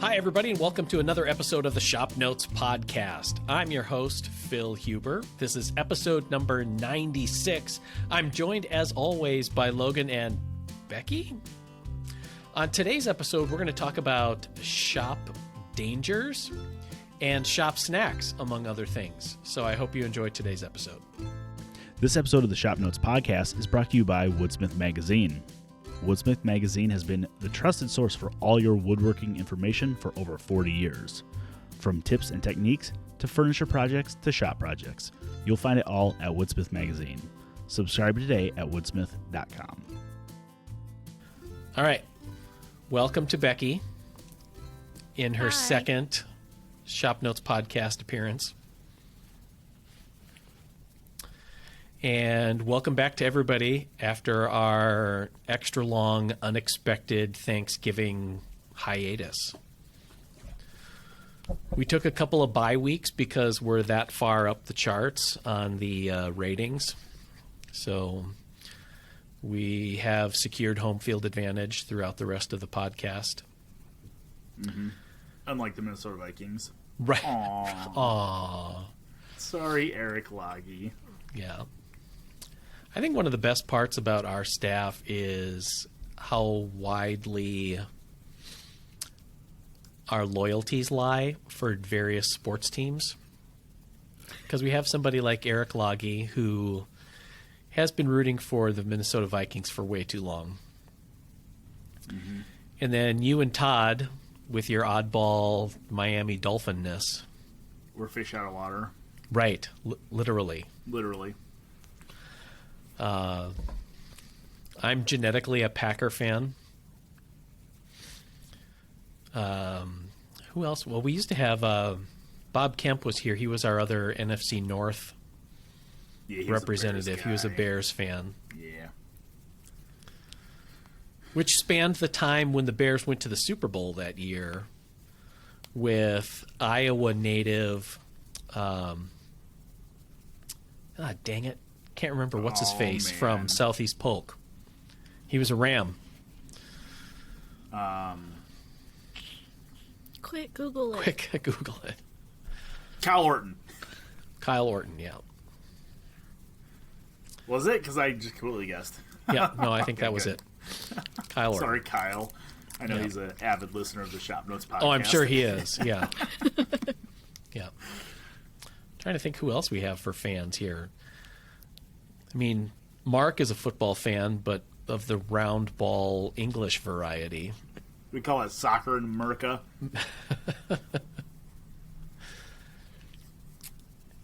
Hi, everybody, and welcome to another episode of the ShopNotes Podcast. I'm your host, Phil Huber. This is episode number 96. I'm joined, as always, by Logan and Becky. On today's episode, we're going to talk about shop dangers and shop snacks, among other things. So I hope you enjoyed today's episode. This episode of the ShopNotes Podcast is brought to you by Woodsmith Magazine. Woodsmith Magazine has been the trusted source for all your woodworking information for over 40 years. From tips and techniques to furniture projects to shop projects, you'll find it all at Woodsmith Magazine. Subscribe today at woodsmith.com. All right. Welcome to Becky in her second ShopNotes Podcast appearance. And welcome back to everybody after our extra long, unexpected Thanksgiving hiatus. We took a couple of bye weeks because we're that far up the charts on the ratings. So we have secured home field advantage throughout the rest of the podcast. Mm-hmm. Unlike the Minnesota Vikings. Right. Aww. Sorry, Eric Loggy. Yeah. I think one of the best parts about our staff is how widely our loyalties lie for various sports teams. Because we have somebody like Eric Loggy who has been rooting for the Minnesota Vikings for way too long. Mm-hmm. And then you and Todd with your oddball Miami Dolphin-ness. We're fish out of water. Right. Literally. Literally. I'm genetically a Packer fan. Who else? Well, we used to have Bob Kemp was here. He was our other NFC North representative. He was a Bears fan. Yeah. Which spanned the time when the Bears went to the Super Bowl that year with Iowa native. Dang it. Can't remember what's his face from Southeast Polk. He was a Ram. Quick, Google it. Quick, Google it. Kyle Orton. Kyle Orton, yeah. Was it? Because I just completely guessed. Yeah, no, I think that was it. Kyle Orton. Sorry, Kyle. I know he's an avid listener of the ShopNotes Podcast. Oh, I'm sure he is, yeah. Yeah. Trying to think who else we have for fans here. I mean, Mark is a football fan, but of the round ball English variety. We call it soccer in America.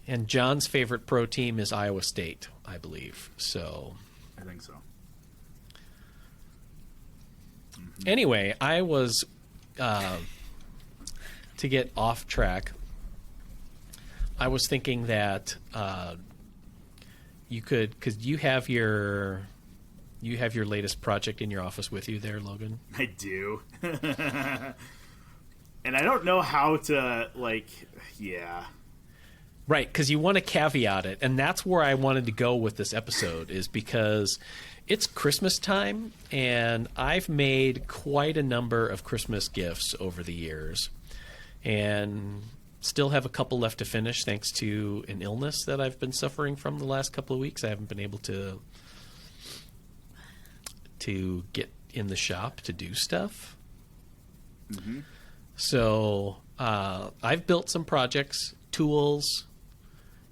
And John's favorite pro team is Iowa State, I believe. So I think so. Mm-hmm. Anyway, I was, to get off track, I was thinking that you could, because you have your latest project in your office with you there, Logan. I do. And I don't know how to, Right, because you want to caveat it, and that's where I wanted to go with this episode, is because it's Christmas time, and I've made quite a number of Christmas gifts over the years, and still have a couple left to finish thanks to an illness that I've been suffering from the last couple of weeks. I haven't been able to get in the shop to do stuff. Mm-hmm. So I've built some projects, tools,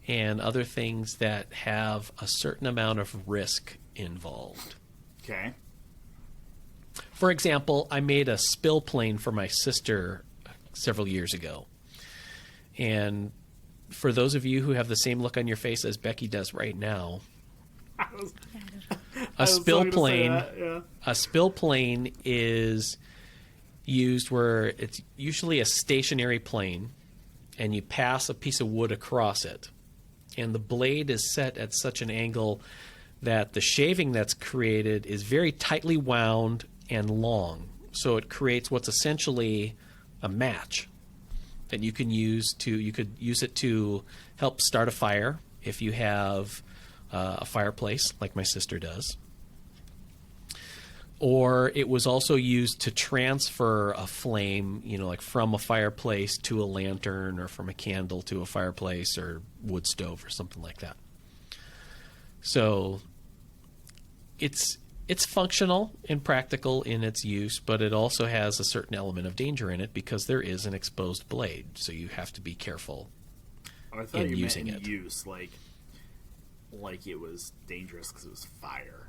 and other things that have a certain amount of risk involved. Okay. For example, I made a spill plane for my sister several years ago. And for those of you who have the same look on your face as Becky does right now, a spill plane is used where it's usually a stationary plane, and you pass a piece of wood across it. And the blade is set at such an angle that the shaving that's created is very tightly wound and long. So it creates what's essentially a match that you can use it to help start a fire if you have a fireplace like my sister does. Or it was also used to transfer a flame, like from a fireplace to a lantern, or from a candle to a fireplace or wood stove or something like that. So it's functional and practical in its use, but it also has a certain element of danger in it because there is an exposed blade. So you have to be careful in using it. Use, like it was dangerous because it was fire.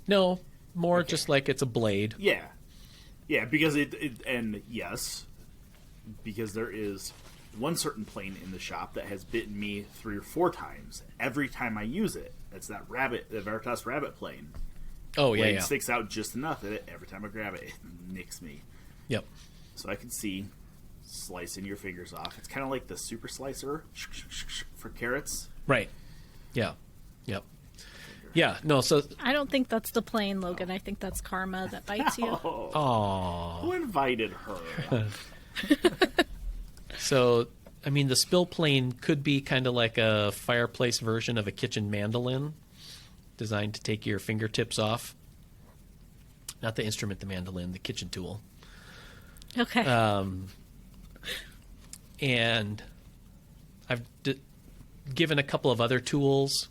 No. More just like it's a blade. Yeah. Yeah, because because there is one certain plane in the shop that has bitten me 3 or 4 times every time I use it. It's the Veritas rabbit plane. Oh, yeah, It sticks out just enough that every time I grab it, it nicks me. Yep. So I can see slicing your fingers off. It's kind of like the super slicer for carrots. Right. Yeah. Yep. Yeah, no, so... I don't think that's the plane, Logan. I think that's karma that bites you. Aww. Who invited her? So, I mean, the spill plane could be kind of like a fireplace version of a kitchen mandolin, designed to take your fingertips off. Not the instrument, the mandolin, the kitchen tool. Okay. And I've given a couple of other tools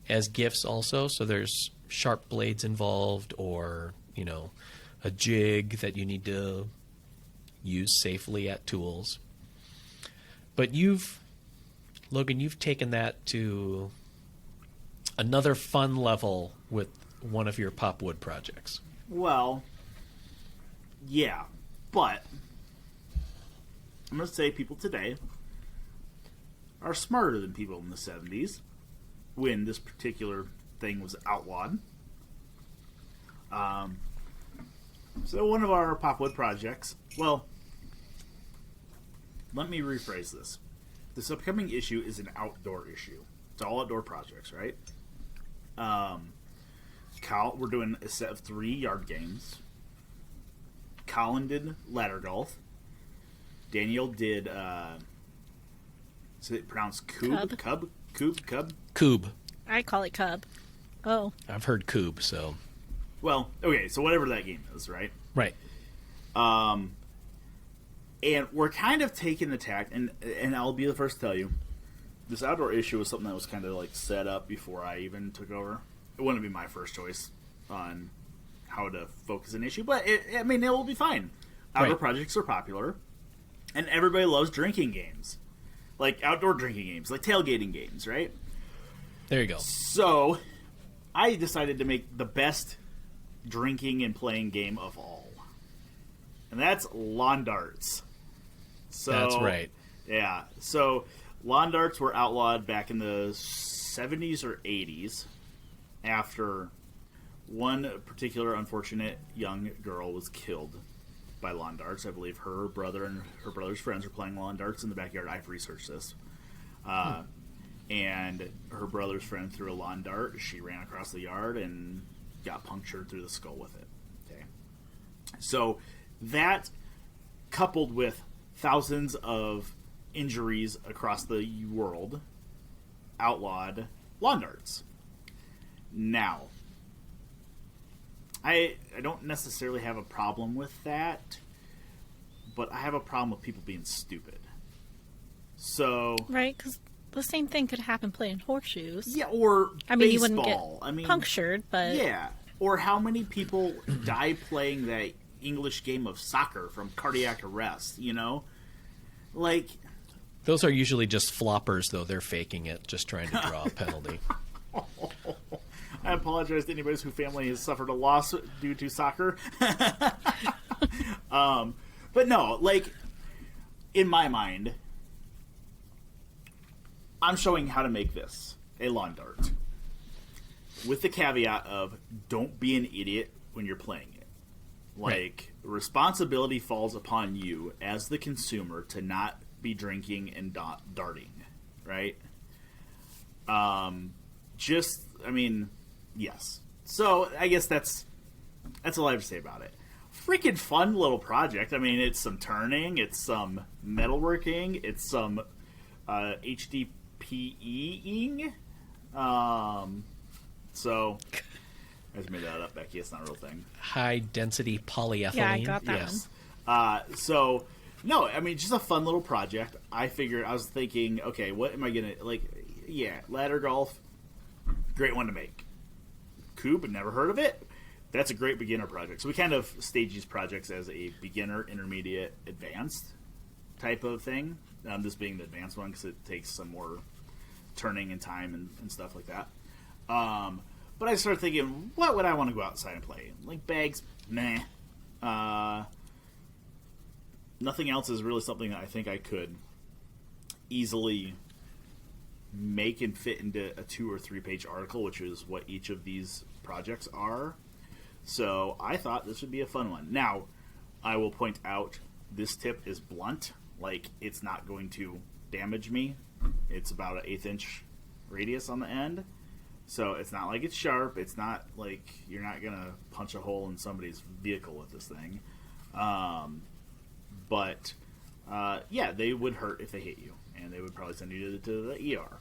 as gifts also. So there's sharp blades involved, or, a jig that you need to use safely at tools. But Logan, you've taken that to another fun level with one of your pop wood projects. Well, yeah, but I'm going to say people today are smarter than people in the 70s when this particular thing was outlawed. So one of our pop wood projects, well, let me rephrase this. This upcoming issue is an outdoor issue. It's all outdoor projects, right? We're doing a set of 3 yard games. Colin did ladder golf. Daniel did, is it pronounced cube? Cub. Cub? Coob. I call it cub. Oh. I've heard coob, so... Well, okay, so whatever that game is, right? Right. And we're kind of taking the tact, and I'll be the first to tell you, this outdoor issue was something that was kind of like set up before I even took over. It wouldn't be my first choice on how to focus an issue, but it will be fine. Outdoor projects are popular, and everybody loves drinking games. Like outdoor drinking games, like tailgating games, right? There you go. So, I decided to make the best drinking and playing game of all. And that's lawn darts. So, that's right. Yeah. So, lawn darts were outlawed back in the 70s or 80s after one particular unfortunate young girl was killed by lawn darts. I believe her brother and her brother's friends were playing lawn darts in the backyard. I've researched this. And her brother's friend threw a lawn dart. She ran across the yard and got punctured through the skull with it. Okay. So that, coupled with thousands of injuries across the world, outlawed lawn darts. Now, I don't necessarily have a problem with that, but I have a problem with people being stupid. So... Right, because the same thing could happen playing horseshoes. Yeah, or I mean, baseball. you wouldn't get punctured, but... Yeah, or how many people die playing that English game of soccer from cardiac arrest, Like... Those are usually just floppers, though. They're faking it, just trying to draw a penalty. I apologize to anybody whose family has suffered a loss due to soccer. But no, like, in my mind, I'm showing how to make this a lawn dart. With the caveat of, don't be an idiot when you're playing it. Like, responsibility falls upon you as the consumer to not be drinking and darting, right? Yes. So, I guess that's all I have to say about it. Freaking fun little project. I mean, it's some turning, it's some metalworking, it's some HDPEing. So, I just made that up, Becky. It's not a real thing. High density polyethylene. Yeah, I got that Yes. So, no, I mean, just a fun little project. I was thinking, okay, what am I going to, like, yeah, ladder golf, great one to make. Cube, never heard of it. That's a great beginner project. So we kind of stage these projects as a beginner, intermediate, advanced type of thing. This being the advanced one because it takes some more turning and time and stuff like that. But I started thinking, what would I want to go outside and play? Like bags, meh. Nothing else is really something that I think I could easily make and fit into a 2 or 3 page article, which is what each of these projects are. So I thought this would be a fun one. Now, I will point out this tip is blunt. Like, it's not going to damage me. It's about an 1/8 inch radius on the end. So it's not like it's sharp. It's not like you're not going to punch a hole in somebody's vehicle with this thing. But yeah, they would hurt if they hit you. And they would probably send you to the ER.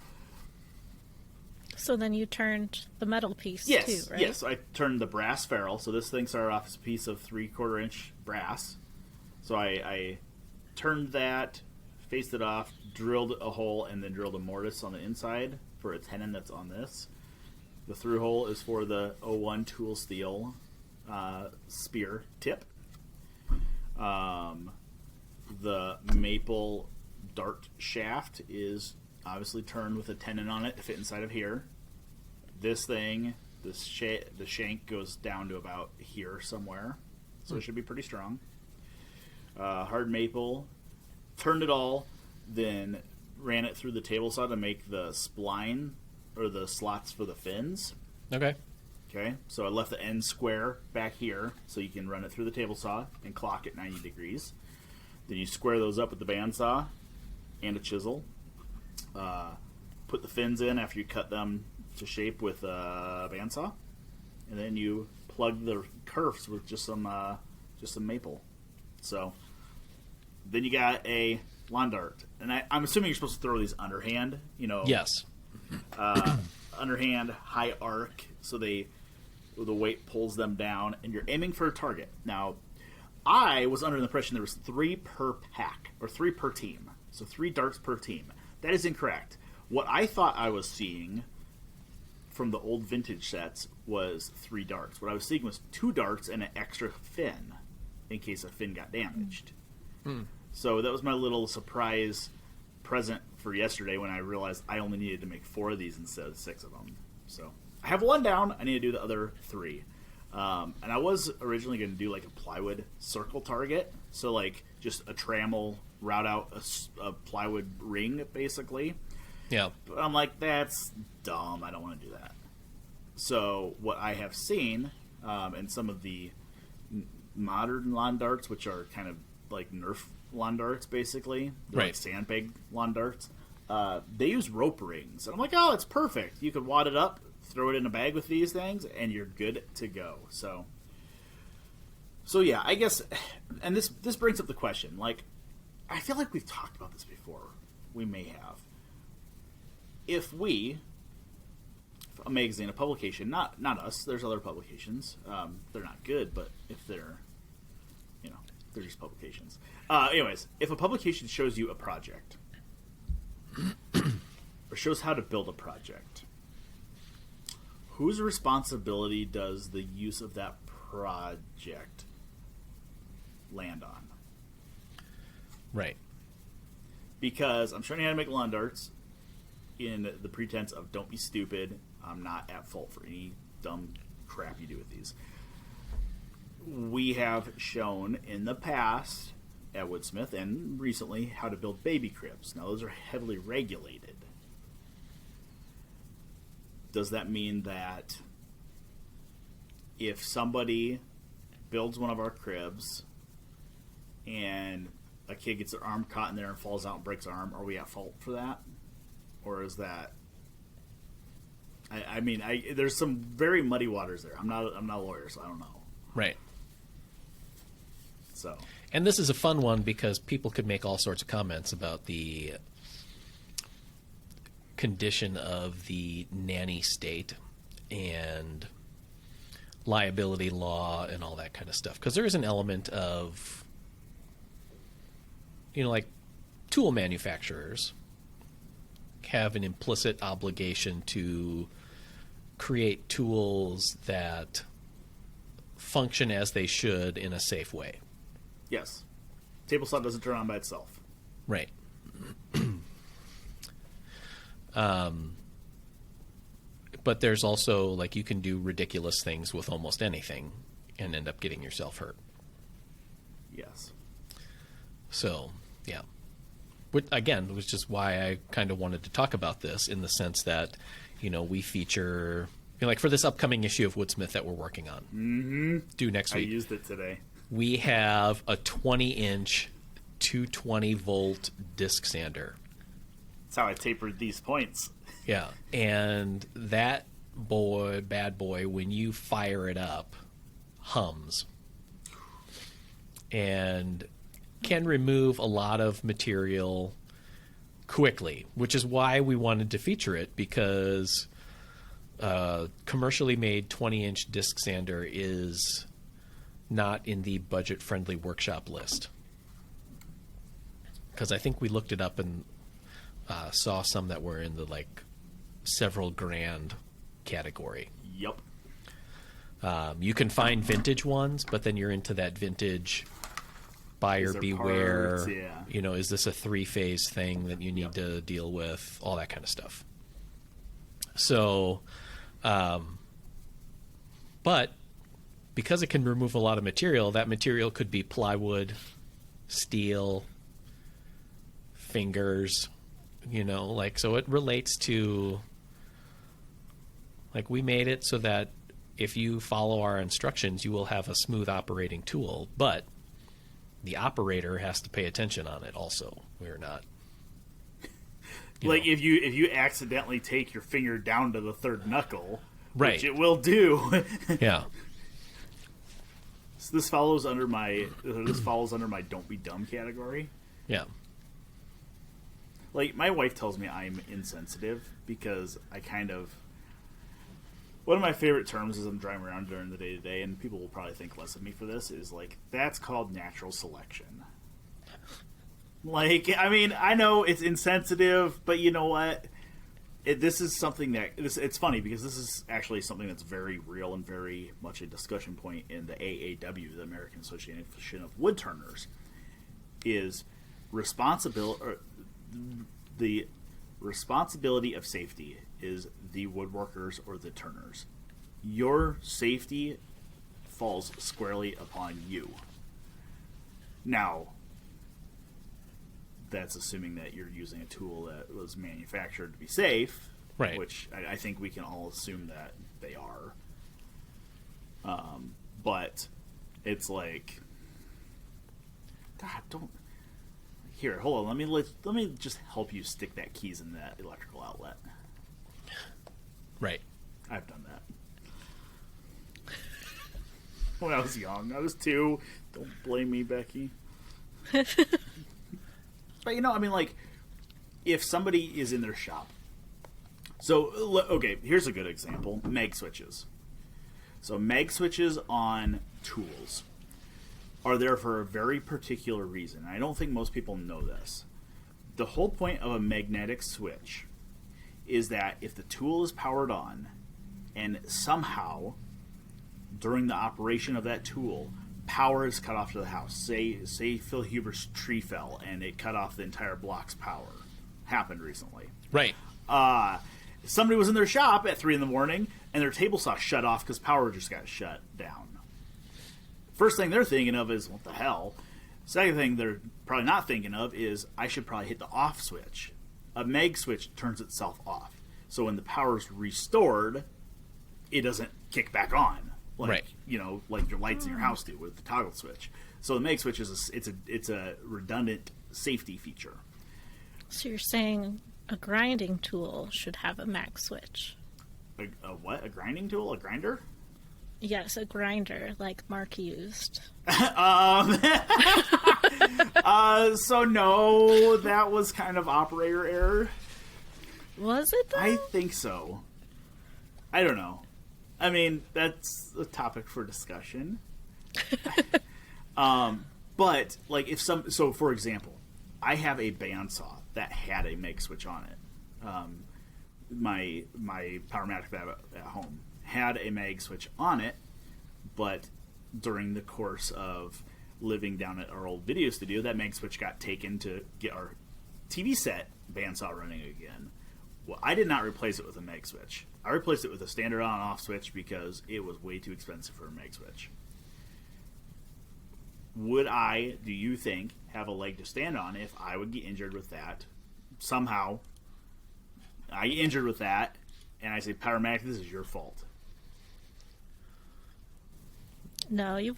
So then you turned the metal piece too, right? Yes, I turned the brass ferrule. So this thing started off as a piece of 3/4 inch brass. So I turned that, faced it off, drilled a hole, and then drilled a mortise on the inside for a tenon that's on this. The through hole is for the 01 tool steel spear tip. The maple dart shaft is obviously turned with a tenon on it to fit inside of here. This thing, the shank goes down to about here somewhere, so it should be pretty strong. Hard maple, turned it all, then ran it through the table saw to make the spline or the slots for the fins. Okay. Okay, so I left the end square back here so you can run it through the table saw and clock it 90 degrees. Then you square those up with the bandsaw and a chisel. Put the fins in after you cut them to shape with a bandsaw, and then you plug the kerfs with just some maple. So then you got a lawn dart, and I'm assuming you're supposed to throw these underhand. Yes. Underhand, high arc, so the weight pulls them down, and you're aiming for a target. Now, I was under the impression there was 3 per pack, or 3 per team. So 3 darts per team. That is incorrect. What I thought I was seeing from the old vintage sets was 3 darts. What I was seeing was 2 darts and an extra fin in case a fin got damaged. So that was my little surprise present for yesterday when I realized I only needed to make 4 of these instead of 6 of them. So I have 1 down. I need to do the other 3. And I was originally going to do like a plywood circle target. So like just a trammel route out a plywood ring, basically. Yeah. But I'm like, that's dumb. I don't want to do that. So what I have seen, and some of the modern lawn darts, which are kind of like Nerf lawn darts, basically. They're like sandbag lawn darts. They use rope rings. And I'm like, oh, it's perfect. You could wad it up, throw it in a bag with these things, and you're good to go. So yeah, I guess, and this brings up the question. Like, I feel like we've talked about this before. We may have. If a magazine, a publication, not us, there's other publications. They're not good, but if they're just publications. Anyways, if a publication shows you a project, or shows how to build a project, whose responsibility does the use of that project land on? Right. Because I'm showing you how to make lawn darts in the pretense of don't be stupid. I'm not at fault for any dumb crap you do with these. We have shown in the past at Woodsmith and recently how to build baby cribs. Now those are heavily regulated. Does that mean that if somebody builds one of our cribs and a kid gets their arm caught in there and falls out and breaks their arm, are we at fault for that? Or is that... I mean, there's some very muddy waters there. I'm not a lawyer, so I don't know. Right. So. And this is a fun one because people could make all sorts of comments about the condition of the nanny state and liability law and all that kind of stuff. Because there is an element of, like tool manufacturers have an implicit obligation to create tools that function as they should in a safe way. Yes. Table saw doesn't turn on by itself. Right. But there's also, like, you can do ridiculous things with almost anything and end up getting yourself hurt. Yes. So, yeah. Again, which is why I kind of wanted to talk about this, in the sense that, we feature, like for this upcoming issue of Woodsmith that we're working on, due next week. I used it today. We have a 20-inch 220-volt disc sander. That's how I tapered these points. Yeah, and that bad boy, when you fire it up, hums. And can remove a lot of material quickly, which is why we wanted to feature it, because commercially made 20-inch disc sander is not in the budget-friendly workshop list. Because I think we looked it up and saw some that were in the, like, several grand category. Yep. You can find vintage ones, but then you're into that vintage buyer beware. Parts, yeah. Is this a 3-phase thing that you need to deal with? All that kind of stuff. So, but because it can remove a lot of material, that material could be plywood, steel, fingers, so it relates to, like, we made it so that if you follow our instructions, you will have a smooth operating tool, but the operator has to pay attention on it also. We're not, if you accidentally take your finger down to the third knuckle, right, which it will do. Yeah. So this follows under my don't be dumb category. Yeah. Like, my wife tells me I'm insensitive because I kind of... One of my favorite terms as I'm driving around during the day-to-day, and people will probably think less of me for this, is, like, that's called natural selection. Like, I mean, I know it's insensitive, but you know what? This is something that... It's funny, because this is actually something that's very real and very much a discussion point in the AAW, the American Association of Wood Turners, is the responsibility of safety is the woodworkers or the turners. Your safety falls squarely upon you. Now, that's assuming that you're using a tool that was manufactured to be safe, right? Which I think we can all assume that they are. But it's like, God, don't. Here, hold on. Let me just help you stick that keys in that electrical outlet. Right. I've done that. When I was young. I was 2. Don't blame me, Becky. But, I mean, like, if somebody is in their shop. So, okay, here's a good example. Mag switches. So, mag switches on tools are there for a very particular reason. I don't think most people know this. The whole point of a magnetic switch is that if the tool is powered on and somehow during the operation of that tool power is cut off to the house, say Phil Huber's tree fell and it cut off the entire block's power, happened recently. Right. Somebody was in their shop at 3 a.m. and their table saw shut off because power just got shut down. First thing they're thinking of is, what the hell? Second thing they're probably not thinking of is, I should probably hit the off switch. A mag switch turns itself off. So when the power's restored, it doesn't kick back on. Like, right. Like your lights in your house do with the toggle switch. So the mag switch is it's a redundant safety feature. So you're saying a grinding tool should have a mag switch? A what? A grinding tool? A grinder? Yes, a grinder, like Mark used. So no, that was kind of operator error. Was it, though? I think so. I don't know. I mean, that's a topic for discussion. But like so for example, I have a bandsaw that had a meg switch on it. My Powermatic at home had a mag switch on it, but during the course of living down at our old video studio, that mag switch got taken to get our TV set bandsaw running again. Well, I did not replace it with a mag switch. I replaced it with a standard on-off switch because it was way too expensive for a mag switch. Would I, do you think, have a leg to stand on if I would get injured with that? Somehow, I get injured with that, and I say, Powermatic, this is your fault. No, you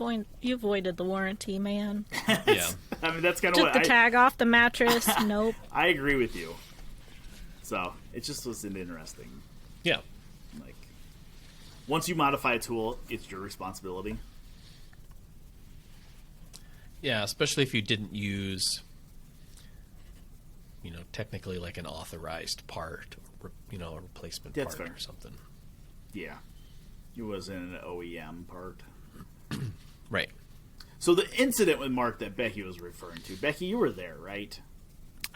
avoided the warranty, man. Yeah. I mean, that's kind of Took what the tag off the mattress. Nope. I agree with you. So, it just was interesting. Yeah. Like, once you modify a tool, it's your responsibility. Yeah, especially if you didn't use, technically like an authorized part, or, a replacement That's part fair. or something. Yeah. It wasn't an OEM part. Right. So the incident with Mark that Becky was referring to, Becky, you were there, right?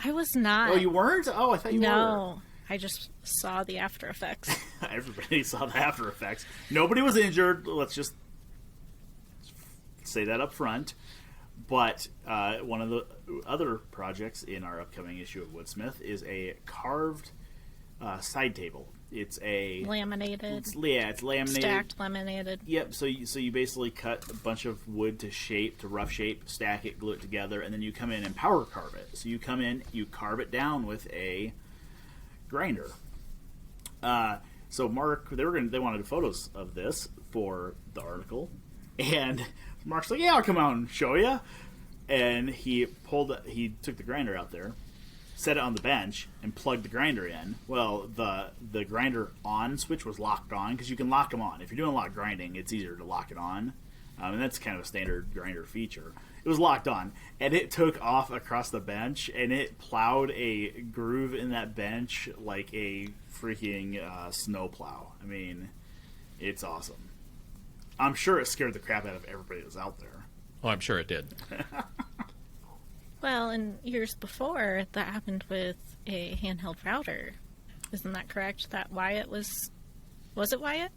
I was not. Oh, you weren't? Oh, I thought you were. No, I just saw the after effects. Everybody saw the after effects. Nobody was injured. Let's just say that up front. But one of the other projects in our upcoming issue of Woodsmith is a carved side table. It's a Laminated. It's laminated. Stacked laminated. Yep. So you basically cut a bunch of wood to rough shape, stack it, glue it together, and then you come in and power carve it. So you come in, you carve it down with a grinder. So Mark, they wanted photos of this for the article, and Mark's like, "Yeah, I'll come out and show you." And he took the grinder out there, set it on the bench, and plugged the grinder in. Well, the grinder on switch was locked on, because you can lock them on. If you're doing a lot of grinding, it's easier to lock it on. And that's kind of a standard grinder feature. It was locked on, and it took off across the bench, and it plowed a groove in that bench like a freaking snowplow. I mean, it's awesome. I'm sure it scared the crap out of everybody that was out there. Oh, I'm sure it did. Well, in years before, that happened with a handheld router. Isn't that correct? That Wyatt was it Wyatt?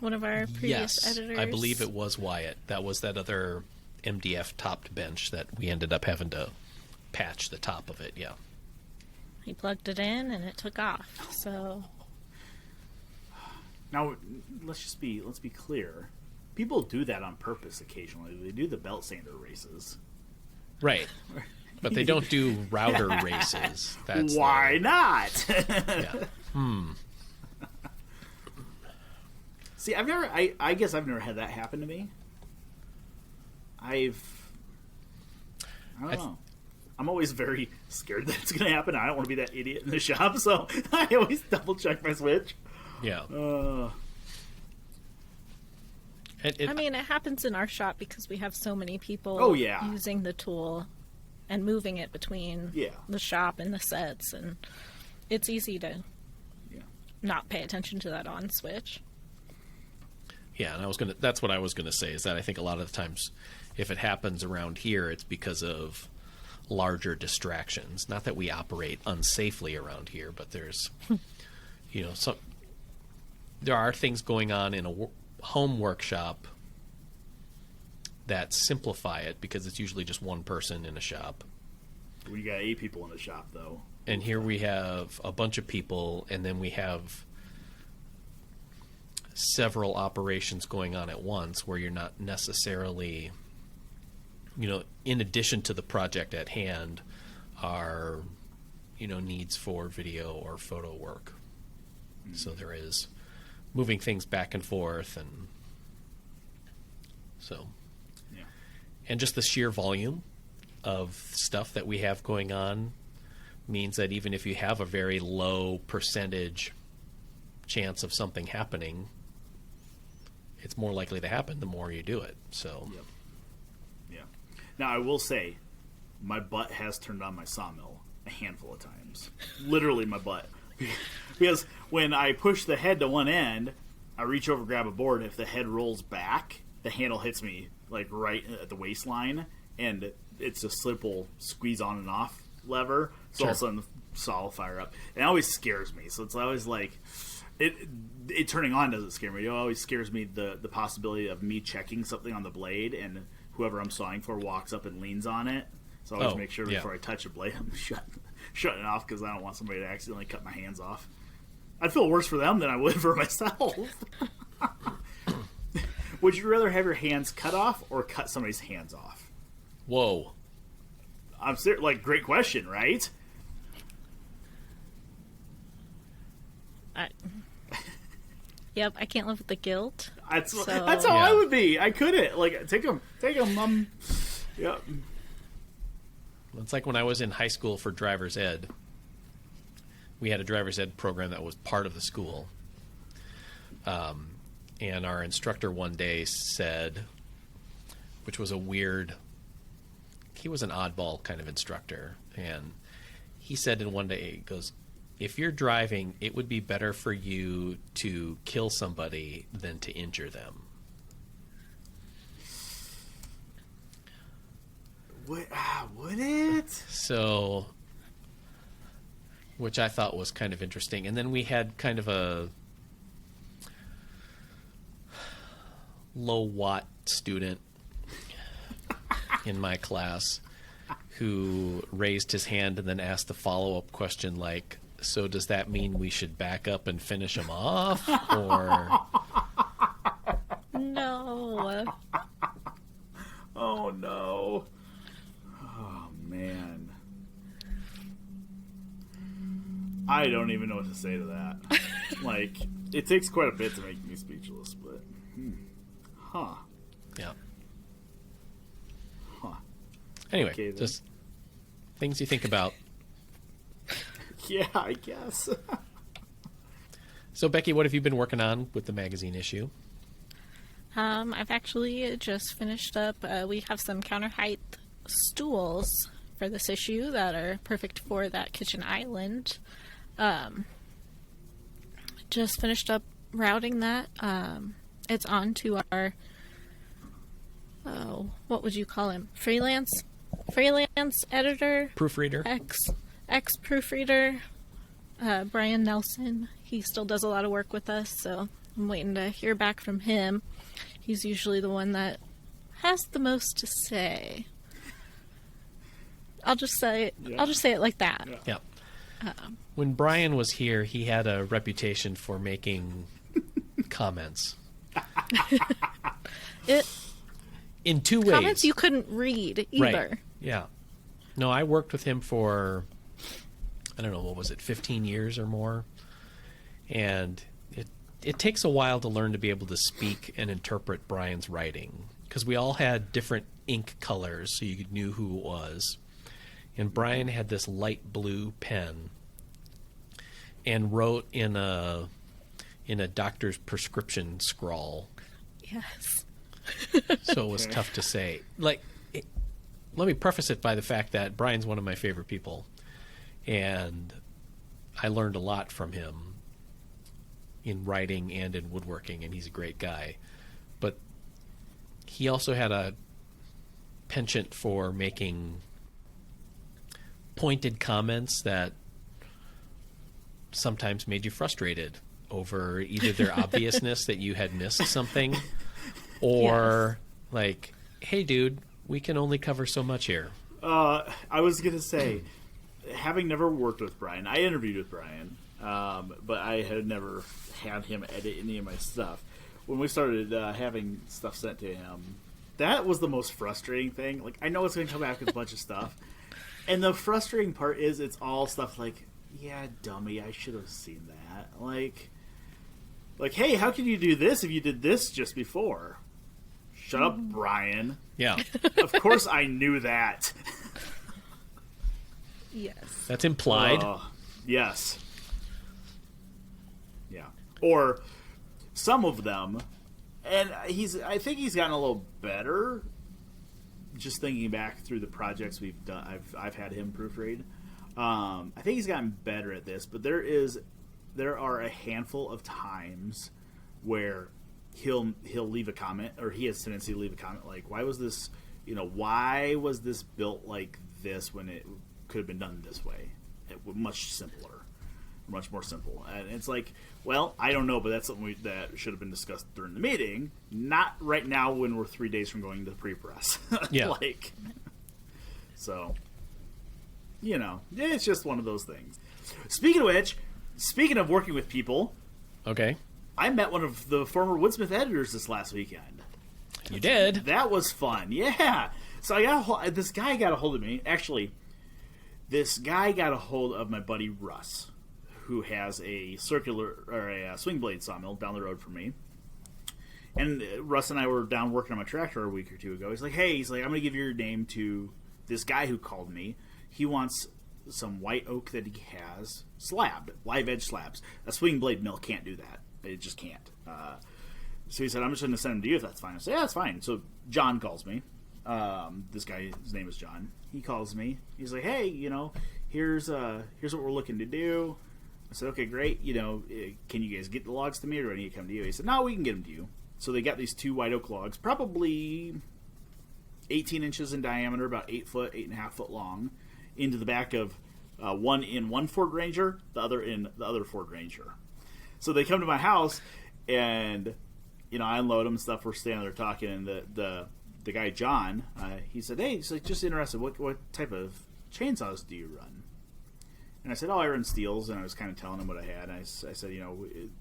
One of our previous editors? I believe it was Wyatt. That was that other MDF topped bench that we ended up having to patch the top of it, yeah. He plugged it in and it took off, so... Now, let's be clear. People do that on purpose occasionally. They do the belt sander races. Right. But they don't do router races. Why not? Yeah. See, I guess I've never had that happen to me. I don't know. I'm always very scared that it's going to happen. I don't want to be that idiot in the shop, so I always double check my switch. Yeah. I mean, it happens in our shop because we have so many people using the tool and moving it between the shop and the sets, and it's easy to not pay attention to that on switch. Yeah, and that's what I was gonna say, is that I think a lot of the times if it happens around here, it's because of larger distractions. Not that we operate unsafely around here, but there's there are things going on in a home workshop that simplify it, because it's usually just one person in a shop. We got 8 people in the shop, though. And here we have a bunch of people, and then we have several operations going on at once, where you're not necessarily, in addition to the project at hand, are, needs for video or photo work. Mm-hmm. So there is moving things back and forth, and so, and just the sheer volume of stuff that we have going on means that even if you have a very low percentage chance of something happening, it's more likely to happen the more you do it. So, yeah. Now I will say, my butt has turned on my sawmill a handful of times. Literally, my butt. Because when I push the head to one end, I reach over, grab a board, and if the head rolls back, the handle hits me like right at the waistline, and it's a simple squeeze on and off lever. So all of a sudden the saw will fire up. And it always scares me. So it's always like it turning on doesn't scare me. It always scares me the possibility of me checking something on the blade and whoever I'm sawing for walks up and leans on it. So I always make sure before I touch a blade I'm shutting it off because I don't want somebody to accidentally cut my hands off. I'd feel worse for them than I would for myself. Would you rather have your hands cut off or cut somebody's hands off? Whoa. I'm serious. Like, great question, right? Yep, I can't live with the guilt. That's how I would be. I couldn't. Like, take them. Yep. It's like when I was in high school for driver's ed. We had a driver's ed program that was part of the school. And our instructor one day said, which was he was an oddball kind of instructor. And he said in one day, he goes, if you're driving, it would be better for you to kill somebody than to injure them. Would it? So, which I thought was kind of interesting. And then we had kind of a low-watt student in my class who raised his hand and then asked the follow-up question like, so does that mean we should back up and finish him off? Or... No. Oh, no. Oh, man. I don't even know what to say to that. Like, it takes quite a bit to make me speechless, but... Huh. Yeah. Huh. Anyway, okay, just things you think about. Yeah, I guess. So, Becky, what have you been working on with the magazine issue? I've actually just finished up. We have some counter height stools for this issue that are perfect for that kitchen island. Just finished up routing that. It's on to our, what would you call him? Freelance editor? Proofreader? Ex-proofreader, Brian Nelson. He still does a lot of work with us, so I'm waiting to hear back from him. He's usually the one that has the most to say. I'll just say it like that. Yeah. When Brian was here, he had a reputation for making comments. In two ways. Comments you couldn't read either. Right. Yeah. No, I worked with him for, I don't know, what was it, 15 years or more? And it takes a while to learn to be able to speak and interpret Brian's writing, because we all had different ink colors so you knew who it was. And Brian had this light blue pen and wrote in a doctor's prescription scrawl. Yes. So it was tough to say. Let me preface it by the fact that Brian's one of my favorite people, and I learned a lot from him in writing and in woodworking, and he's a great guy. But he also had a penchant for making pointed comments that sometimes made you frustrated over either their obviousness that you had missed something, or like, hey dude, we can only cover so much here. I was going to say, having never worked with Brian, I interviewed with Brian, but I had never had him edit any of my stuff. When we started having stuff sent to him, that was the most frustrating thing. Like, I know it's going to come back with a bunch of stuff, and the frustrating part is it's all stuff like, yeah, dummy, I should have seen that. Like, hey, how can you do this if you did this just before? Shut up, Brian. Yeah. Of course I knew that. Yes. That's implied. Yes. Yeah. Or some of them, and I think he's gotten a little better. Just thinking back through the projects we've done, I've had him proofread. I think he's gotten better at this, but there are a handful of times where he'll leave a comment, or he has a tendency to leave a comment like, why was this built like this when it could have been done this way? Much simpler, much more simple. And it's like, well, I don't know, but that's something that should have been discussed during the meeting, not right now when we're 3 days from going to the pre-press. Yeah. So, it's just one of those things. Speaking of which, speaking of working with people, okay, I met one of the former Woodsmith editors this last weekend. You did? That was fun, yeah. So this guy got a hold of me. Actually, this guy got a hold of my buddy Russ, who has a swing blade sawmill down the road from me. And Russ and I were down working on my tractor a week or two ago. He's like, I'm going to give your name to this guy who called me. He wants some white oak that he has slabbed, live edge slabs. A swing blade mill can't do that. It just can't. So he said, I'm just going to send him to you if that's fine. I said, yeah, that's fine. So John calls me. This guy, his name is John. He calls me. He's like, hey, here's what we're looking to do. I said, okay, great. Can you guys get the logs to me, or do I need to come to you? He said, no, we can get them to you. So they got these 2 white oak logs, probably 18 inches in diameter, about 8 foot, 8.5 foot long, into the back of one in one Ford Ranger, the other in the other Ford Ranger. So they come to my house, and I unload them and stuff. We're standing there talking, and the guy John, he said, hey, he's like, just interested, what type of chainsaws do you run? And I said, I run Steels, and I was kind of telling him what I had. And I said,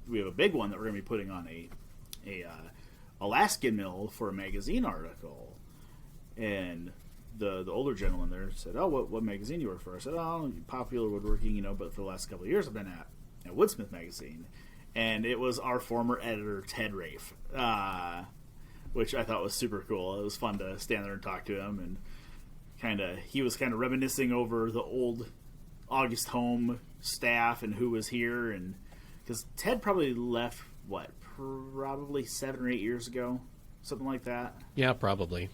we have a big one that we're going to be putting on a Alaskan mill for a magazine article. And the older gentleman there said, what magazine do you work for? I said, Popular Woodworking, but for the last couple of years I've been at Woodsmith Magazine. And it was our former editor, Ted Reef, which I thought was super cool. It was fun to stand there and talk to him, and he was kind of reminiscing over the old August Home staff and who was here, and because Ted probably left, probably 7 or 8 years ago, something like that. Yeah, probably.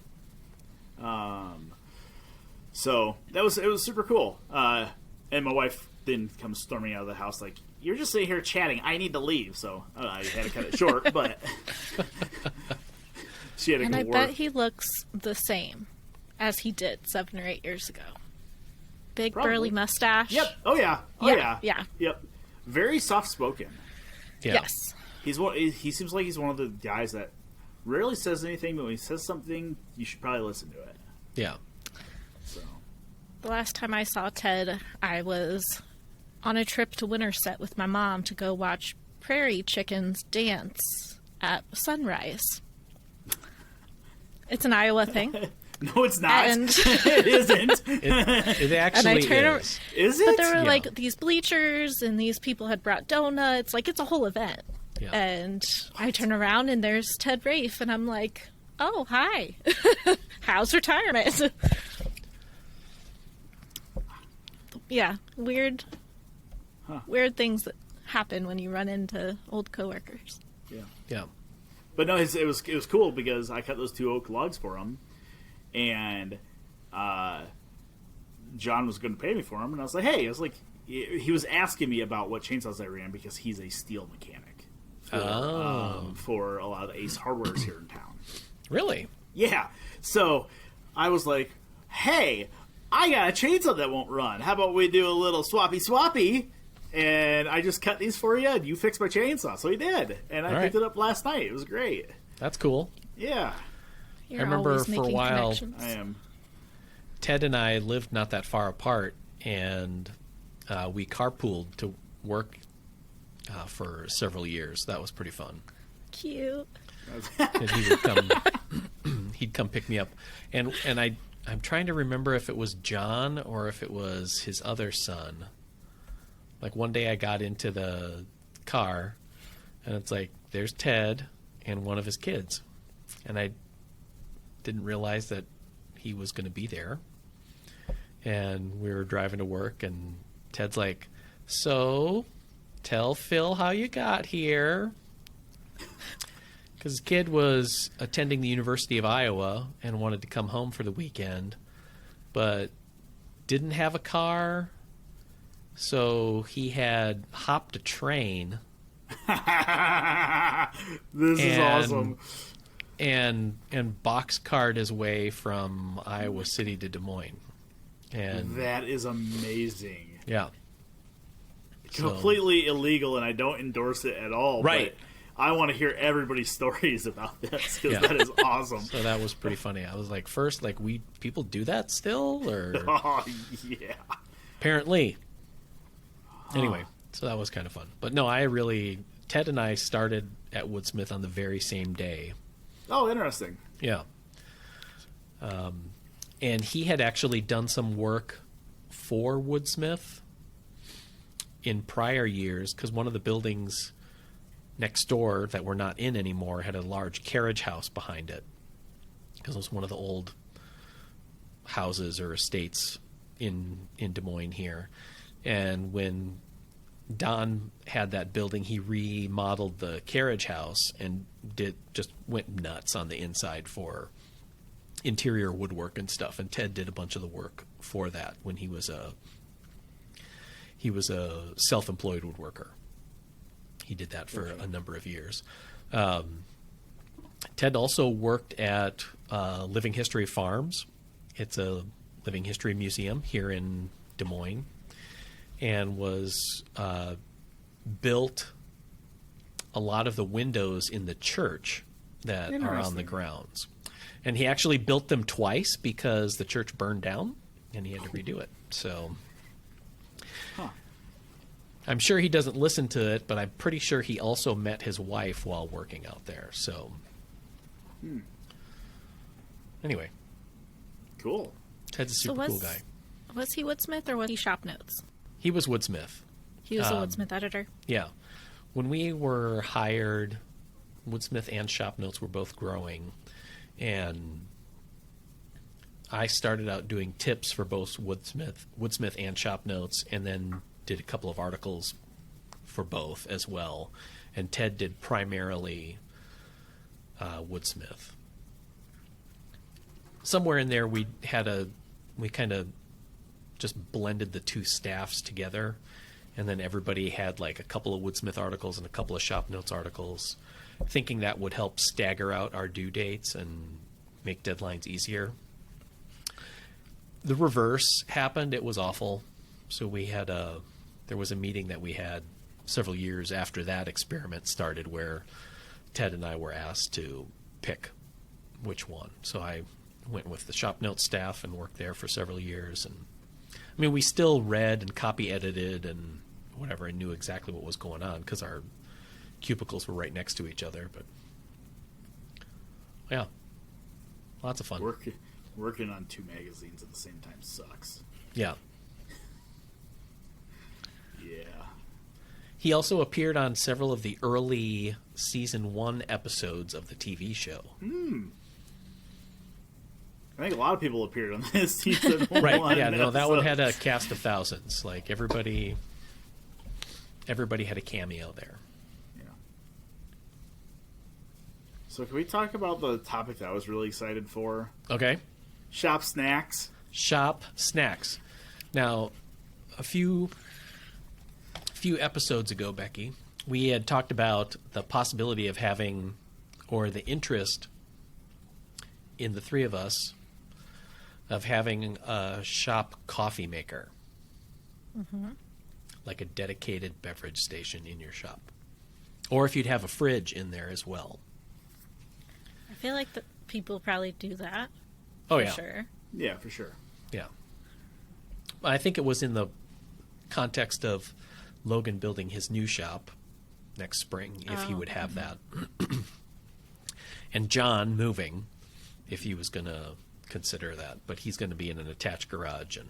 So it was super cool. And my wife then comes storming out of the house like, you're just sitting here chatting. I need to leave. So I had to cut it short, but she had to go I work. bet he looks the same as he did 7 or 8 years ago. Big burly mustache. Yep. Oh yeah. Yeah. Yep. Very soft spoken. Yeah. Yes. He seems like he's one of the guys that rarely says anything, but when he says something, you should probably listen to it. Yeah. So the last time I saw Ted, I was on a trip to Winterset with my mom to go watch prairie chickens dance at sunrise. It's an Iowa thing. No, it's not. And it isn't. It actually is. Is it? But there were like these bleachers, and these people had brought donuts. Like, it's a whole event. Yeah. And I turn around, and there's Ted Reif, and I'm like, oh, hi. How's retirement? Yeah, weird things that happen when you run into old coworkers. Yeah. But no, it was cool because I cut those 2 oak logs for him, and John was going to pay me for them, and I was like, he was asking me about what chainsaws I ran because he's a steel mechanic for a lot of the Ace Hardwares here in town. Really? Yeah. So I was like, hey, I got a chainsaw that won't run. How about we do a little swappy? And I just cut these for you, and you fix my chainsaw. So he did. And I picked it up last night. It was great. That's cool. Yeah. You're I remember always for a making while, connections. I am. Ted and I lived not that far apart, and we carpooled to work for several years. That was pretty fun. Cute. And he would come, he'd come pick me up, and I'm trying to remember if it was John or if it was his other son. Like one day I got into the car, and it's like, there's Ted and one of his kids, and I didn't realize that he was going to be there. And we were driving to work, and Ted's like, so tell Phil how you got here. Because his kid was attending the University of Iowa and wanted to come home for the weekend, but didn't have a car, so he had hopped a train This is awesome. And boxcarred his way from Iowa City to Des Moines. And that is amazing. Yeah. Completely illegal, and I don't endorse it at all. Right. But I want to hear everybody's stories about this, because that is awesome. So that was pretty funny. I was like, first, like, people do that still? Or oh, yeah. Apparently. Anyway, so that was kind of fun. But no, Ted and I started at Woodsmith on the very same day. Oh, interesting. Yeah. And he had actually done some work for Woodsmith in prior years, because one of the buildings next door that we're not in anymore had a large carriage house behind it, because it was one of the old houses or estates in Des Moines here. And when Don had that building, he remodeled the carriage house and went nuts on the inside for interior woodwork and stuff. And Ted did a bunch of the work for that when he was a self-employed woodworker. He did that for a number of years. Ted also worked at Living History Farms. It's a living history museum here in Des Moines, and was built a lot of the windows in the church that are on the grounds. And he actually built them twice because the church burned down and he had to redo it. So I'm sure he doesn't listen to it, but I'm pretty sure he also met his wife while working out there. So anyway. Cool. Ted's a super cool guy. Was he Woodsmith or was he ShopNotes? He was Woodsmith. He was a Woodsmith editor? Yeah. When we were hired, Woodsmith and ShopNotes were both growing, and I started out doing tips for both Woodsmith and ShopNotes, and then did a couple of articles for both as well. And Ted did primarily Woodsmith. Somewhere in there, we kind of just blended the two staffs together, and then everybody had like a couple of Woodsmith articles and a couple of ShopNotes articles, thinking that would help stagger out our due dates and make deadlines easier. The reverse happened. It was awful. So there was a meeting that we had several years after that experiment started where Ted and I were asked to pick which one. So I went with the ShopNotes staff and worked there for several years. And I mean, we still read and copy edited and whatever, and knew exactly what was going on because our cubicles were right next to each other. But yeah, lots of fun. Working on two magazines at the same time sucks. Yeah. Yeah. He also appeared on several of the early season 1 episodes of the TV show. I think a lot of people appeared on this season 1. Right, yeah, no, that one had a cast of thousands. Like, everybody had a cameo there. Yeah. So can we talk about the topic that I was really excited for? Okay. Shop snacks. Shop snacks. Now, a few episodes ago, Becky, we had talked about the possibility of having, or the interest in the three of us, of having a shop coffee maker. Mm-hmm. Like a dedicated beverage station in your shop. Or if you'd have a fridge in there as well. I feel like people probably do that. Oh, for yeah. Sure. Yeah, for sure. Yeah. I think it was in the context of Logan building his new shop next spring, if he would have that. And John moving, if he was going to consider that. But he's going to be in an attached garage. And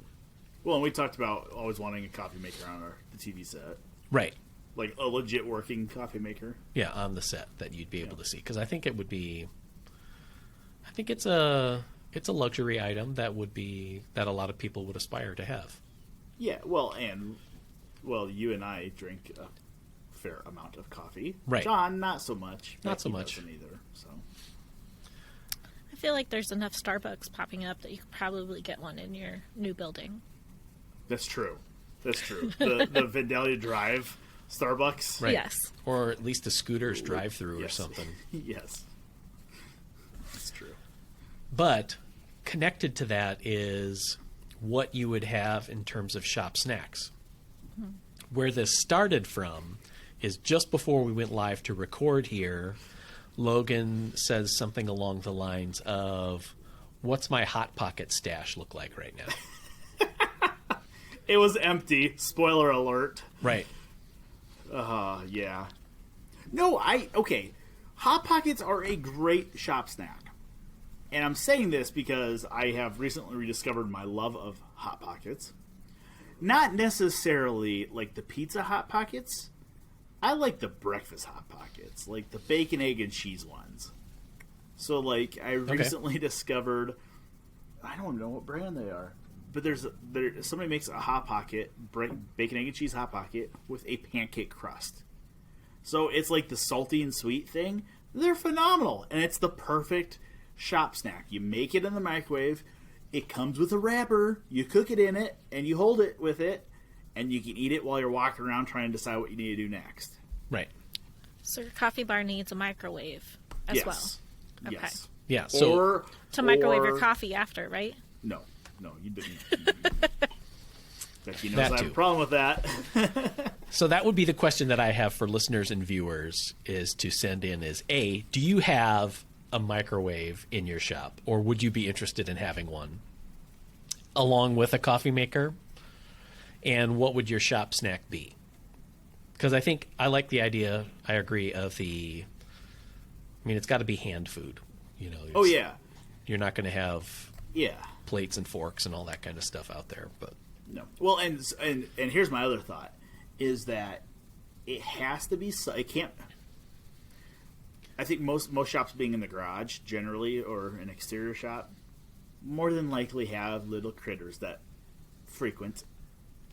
we talked about always wanting a coffee maker on the TV set. Right. Like a legit working coffee maker. Yeah, on the set that you'd be able to see. Because I think it would be... I think it's a luxury item that a lot of people would aspire to have. Yeah, you and I drink a fair amount of coffee. Right. John, not so much. Not so much. Doesn't either. So. I feel like there's enough Starbucks popping up that you could probably get one in your new building. That's true. The Vandalia Drive Starbucks. Right. Yes. Or at least a Scooter's drive-through or something. Yes. That's true. But connected to that is what you would have in terms of shop snacks. Mm-hmm. Where this started from is just before we went live to record here, Logan says something along the lines of, "What's my Hot Pocket stash look like right now?" It was empty. Spoiler alert. Right. Yeah. No, okay. Hot Pockets are a great shop snack. And I'm saying this because I have recently rediscovered my love of Hot Pockets. Not necessarily like the pizza Hot Pockets. I like the breakfast Hot Pockets, like the bacon, egg, and cheese ones. So, like, I recently discovered, I don't know what brand they are, but somebody makes a Hot Pocket, bacon, egg, and cheese Hot Pocket with a pancake crust. So it's like the salty and sweet thing. They're phenomenal, and it's the perfect shop snack. You make it in the microwave. It comes with a wrapper. You cook it in it, and you hold it with it, and you can eat it while you're walking around trying to decide what you need to do next. Right. So your coffee bar needs a microwave as well. Okay. Yes. Yeah. So to microwave your coffee after, right? No, you didn't. Becky knows That I have too. a problem with that. So that would be the question that I have for listeners and viewers is to send in is, A, do you have a microwave in your shop, or would you be interested in having one along with a coffee maker? And what would your shop snack be? Because I think I like the idea, I agree, of it's got to be hand food. Oh, yeah. You're not going to have Yeah. plates and forks and all that kind of stuff out there. But No. Well, and here's my other thought, is that it has to be, it can't, I think most shops being in the garage, generally, or an exterior shop, more than likely have little critters that frequent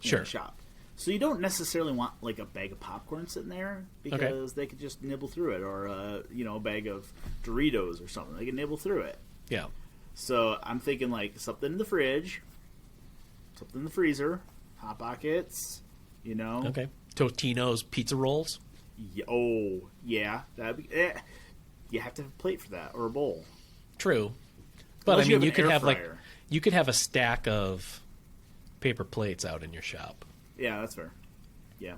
the shop. So you don't necessarily want like a bag of popcorn sitting there because they could just nibble through it, or a bag of Doritos or something. They can nibble through it. Yeah. So I'm thinking like something in the fridge, something in the freezer, Hot Pockets, Okay. Totino's pizza rolls. Yeah. That'd be. You have to have a plate for that or a bowl. True, but Unless you could have fryer. you could have a stack of paper plates out in your shop. Yeah, that's fair. Yeah.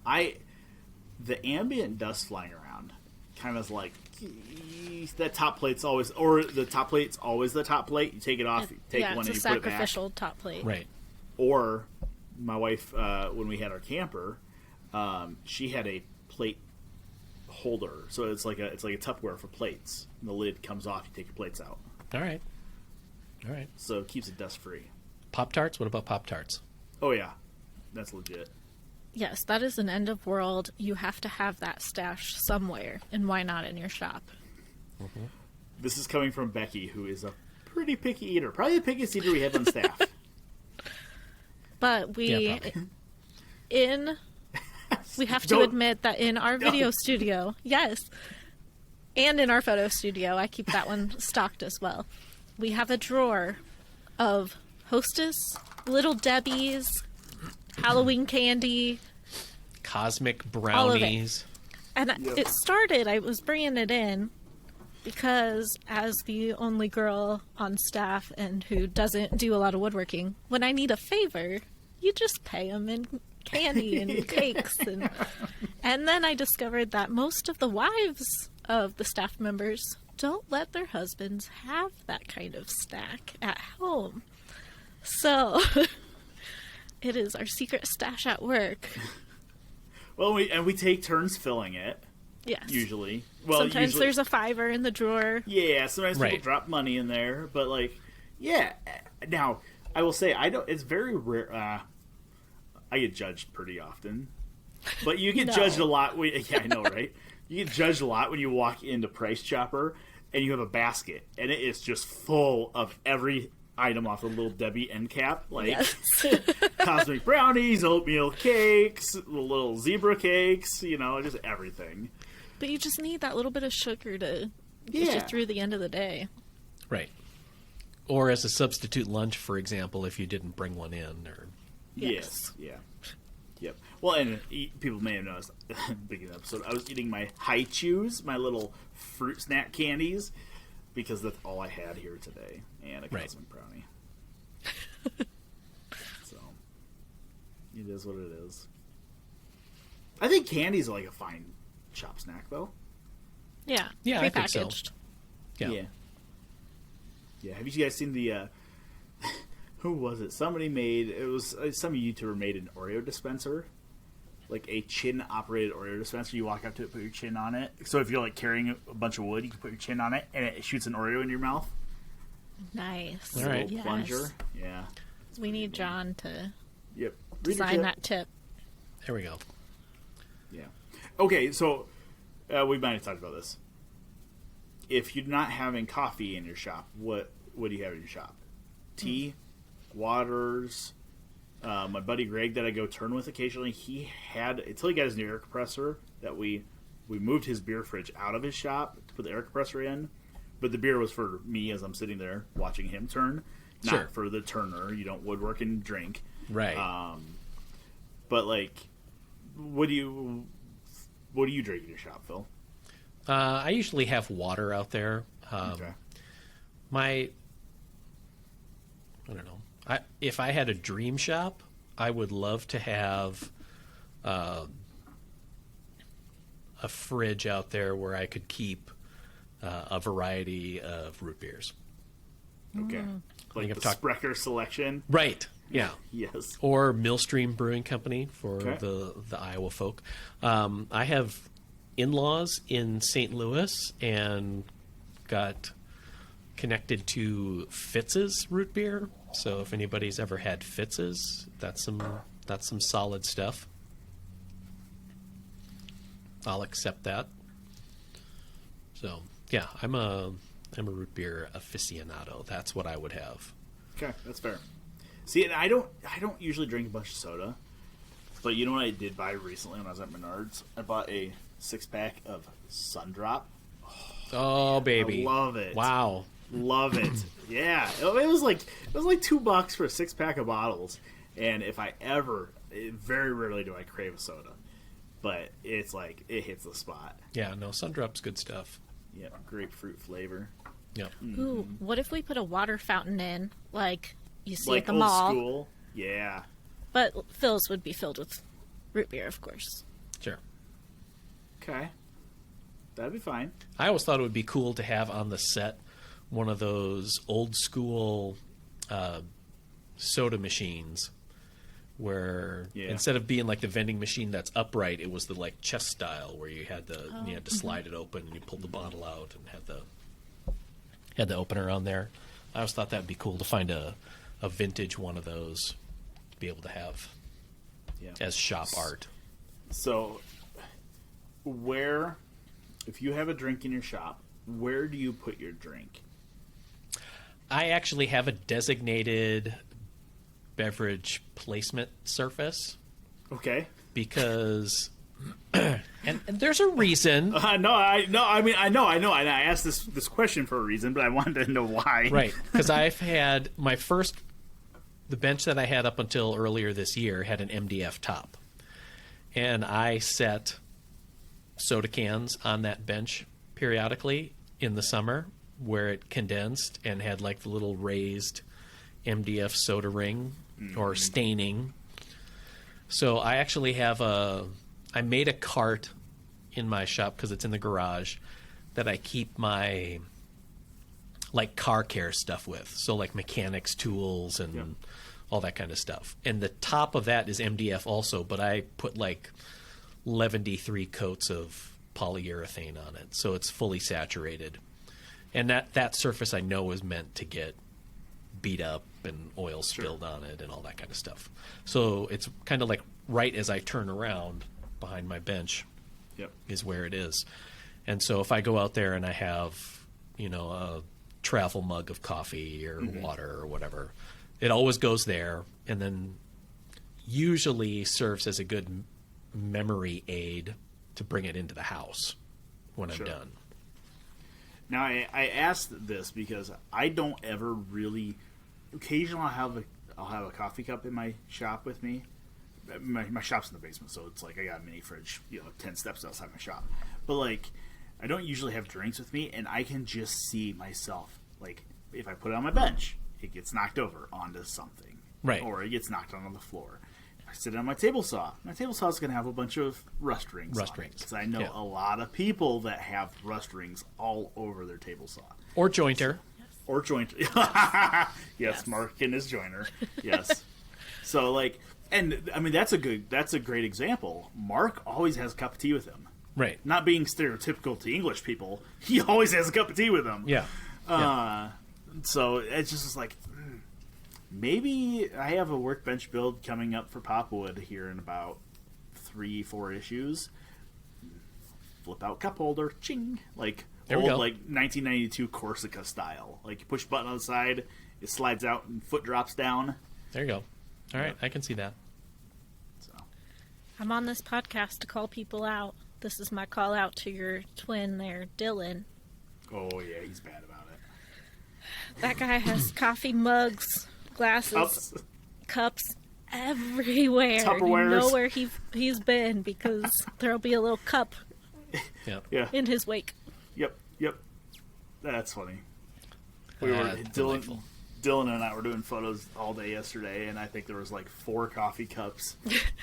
The ambient dust flying around kind of is like, that top plate's always, or the top plate's always the top plate. You take it off, you take one and you put it back. It's a sacrificial top plate. Right. Or my wife, when we had our camper, she had a plate holder. So it's like a Tupperware for plates. And the lid comes off, you take your plates out. All right. So it keeps it dust free. Pop-Tarts? What about Pop-Tarts? Oh, yeah. That's legit. Yes, that is an end of world. You have to have that stash somewhere, and why not in your shop? Mm-hmm. This is coming from Becky, who is a pretty picky eater. Probably the pickiest eater we have on staff. But we have to admit that in our video studio, yes, and in our photo studio, I keep that one stocked as well. We have a drawer of Hostess, Little Debbie's, Halloween candy, cosmic brownies. And it started, I was bringing it in because as the only girl on staff and who doesn't do a lot of woodworking, when I need a favor, you just pay them in candy and cakes. And then I discovered that most of the wives of the staff members don't let their husbands have that kind of snack at home. So it is our secret stash at work. Well, we take turns filling it. Yes. Usually. Sometimes there's a $5 in the drawer. Yeah, sometimes people drop money in there, but now I will say it's very rare. I get judged pretty often, but you get judged a lot. I know, right? You get judged a lot when you walk into Price Chopper and you have a basket and it is just full of every item off of Little Debbie end cap, cosmic brownies, oatmeal cakes, little zebra cakes, just everything. But you just need that little bit of sugar to get you through the end of the day. Right. Or as a substitute lunch, for example, if you didn't bring one in. Or Yes. Yeah. Yep. Well, and people may have noticed at the beginning of the episode, I was eating my high chews, my little fruit snack candies, because that's all I had here today, and a cosmic brownie. So, it is what it is. I think candies are like a fine shop snack, though. Yeah, I think so. Yeah. Have you guys seen the? Who was it? Somebody made it was some YouTuber made an Oreo dispenser, like a chin-operated Oreo dispenser. You walk up to it, put your chin on it. So if you're like carrying a bunch of wood, you can put your chin on it, and it shoots an Oreo in your mouth. Nice. All right. Yes. Plunger. Yeah. We need John to Yep. design that tip. There we go. Yeah. Okay, so we might have talked about this. If you're not having coffee in your shop, what do you have in your shop? Tea, waters. My buddy Greg that I go turn with occasionally, he had, until he got his new air compressor, that we moved his beer fridge out of his shop to put the air compressor in. But the beer was for me as I'm sitting there watching him turn, not for the turner. You don't woodwork and drink. Right. But like, what do you drink in your shop, Phil? I usually have water out there. Okay. I don't know. If I had a dream shop, I would love to have a fridge out there where I could keep a variety of root beers. Okay. Like the Sprecher selection? Right. Yeah. Yes. Or Millstream Brewing Company for the Iowa folk. I have in-laws in St. Louis and got connected to Fitz's root beer. So if anybody's ever had Fitz's, that's some solid stuff. I'll accept that. So yeah, I'm a root beer aficionado. That's what I would have. Okay, that's fair. See, and I don't usually drink a bunch of soda, but you know what I did buy recently when I was at Menards? I bought a 6-pack of Sundrop. Oh, baby. I love it. Wow. Love it. Yeah. It was like $2 for a 6-pack of bottles. And if I ever, very rarely do I crave a soda, but it's like, it hits the spot. Yeah, no, Sundrop's good stuff. Yeah, grapefruit flavor. Yeah. Ooh, what if we put a water fountain in, like you see like at the old mall? School. Yeah. But Phil's would be filled with root beer, of course. Sure. Okay. That'd be fine. I always thought it would be cool to have on the set one of those old school soda machines where instead of being like the vending machine that's upright, it was the like chest style where you had you had to slide it open and you pulled the bottle out and had the opener on there. I always thought that'd be cool to find a vintage one of those to be able to have as shop art. So if you have a drink in your shop, where do you put your drink? I actually have a designated beverage placement surface. Okay. Because, and there's a reason. I know. And I asked this question for a reason, but I wanted to know why. Right. Because I've had the bench that I had up until earlier this year had an MDF top. And I set soda cans on that bench periodically in the summer where it condensed and had like the little raised MDF soda ring or staining. So I actually I made a cart in my shop because it's in the garage that I keep my like car care stuff with. So like mechanics tools and all that kind of stuff. And the top of that is MDF also, but I put like 73 coats of polyurethane on it, so it's fully saturated. And that surface I know is meant to get beat up and oil spilled on it and all that kind of stuff. So it's kind of like right as I turn around behind my bench is where it is. And so if I go out there and I have, a travel mug of coffee or water or whatever, it always goes there and then usually serves as a good memory aid to bring it into the house when I'm done. Now, I asked this because I don't ever really. Occasionally, I'll have a coffee cup in my shop with me, my shop's in the basement, so it's like I got a mini fridge, 10 steps outside my shop. But like, I don't usually have drinks with me, and I can just see myself, like, if I put it on my bench, it gets knocked over onto something. Right. Or it gets knocked on the floor. If I sit on my table saw is going to have a bunch of rust rings. Because I know a lot of people that have rust rings all over their table saw. Or jointer. Or jointer. Yes, Mark and his joiner. Yes. So, like, and I mean, that's a great example. Mark always has a cup of tea with him. Right. Not being stereotypical to English people, he always has a cup of tea with him. Yeah. So it's just like, maybe I have a workbench build coming up for Popwood here in about 3-4 issues. Flip out cup holder, ching, like old like 1992 Corsica style. Like you push a button on the side, it slides out and foot drops down. There you go. All right, I can see that. So I'm on this podcast to call people out. This is my call out to your twin there, Dylan. Oh yeah, he's bad about it. That guy has coffee mugs, glasses, cups everywhere. Tupperwares. You know where he's been because there'll be a little cup in his wake. Yep. That's funny. Dylan and I were doing photos all day yesterday, and I think there was like 4 coffee cups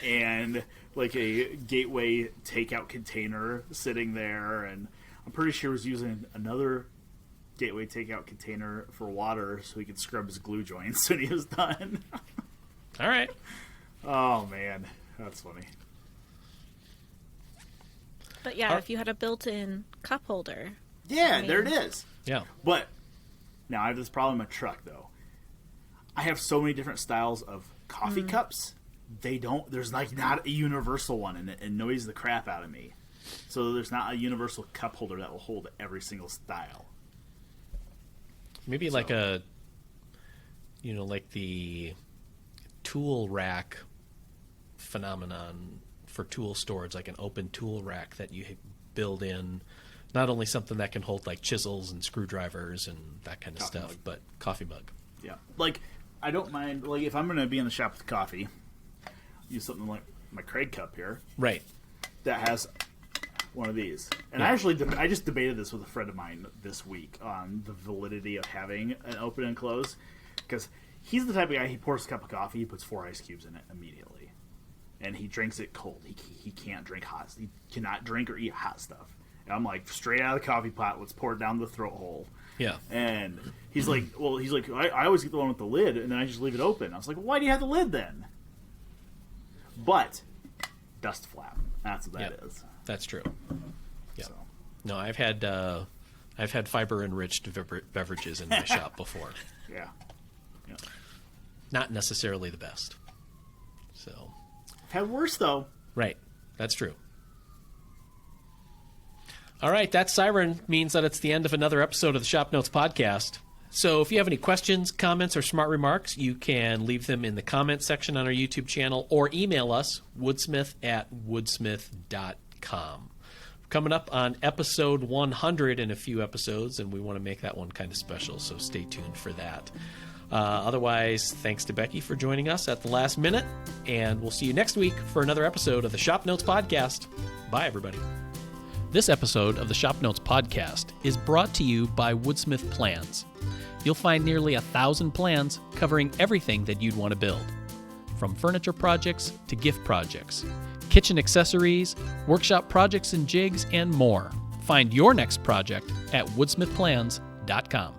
and like a Gateway takeout container sitting there, and I'm pretty sure he was using another Gateway takeout container for water so he could scrub his glue joints when he was done. All right. Oh man, that's funny. But yeah, if you had a built-in cup holder. Yeah, there it is. Yeah. But now I have this problem in my truck though. I have so many different styles of coffee cups. There's like not a universal one, and it annoys the crap out of me. So there's not a universal cup holder that will hold every single style. Maybe like like the tool rack phenomenon for tool storage, like an open tool rack that you build in, not only something that can hold like chisels and screwdrivers and that kind of stuff, but coffee mug. Yeah. Like, I don't mind, like, if I'm going to be in the shop with coffee, use something like my Craig cup here. Right. That has one of these. And I just debated this with a friend of mine this week on the validity of having an open and close. Because he's the type of guy, he pours a cup of coffee, he puts 4 ice cubes in it immediately. And he drinks it cold. He can't drink hot. He cannot drink or eat hot stuff. And I'm like, straight out of the coffee pot, let's pour it down the throat hole. Yeah. And he's like, I always get the one with the lid, and then I just leave it open. I was like, well, why do you have the lid then? But dust flap. That's what that is. That's true. Yeah. So. No, I've had fiber enriched beverages in my shop before. Yeah. Not necessarily the best. So. I've had worse though. Right. That's true. All right, that siren means that it's the end of another episode of the ShopNotes Podcast. So if you have any questions, comments, or smart remarks, you can leave them in the comments section on our YouTube channel or email us, woodsmith@woodsmith.com. Coming up on episode 100 in a few episodes, and we want to make that one kind of special, so stay tuned for that. Otherwise, thanks to Becky for joining us at the last minute, and we'll see you next week for another episode of the ShopNotes Podcast. Bye, everybody. This episode of the ShopNotes Podcast is brought to you by Woodsmith Plans. You'll find nearly 1,000 plans covering everything that you'd want to build, from furniture projects to gift projects, kitchen accessories, workshop projects and jigs, and more. Find your next project at woodsmithplans.com.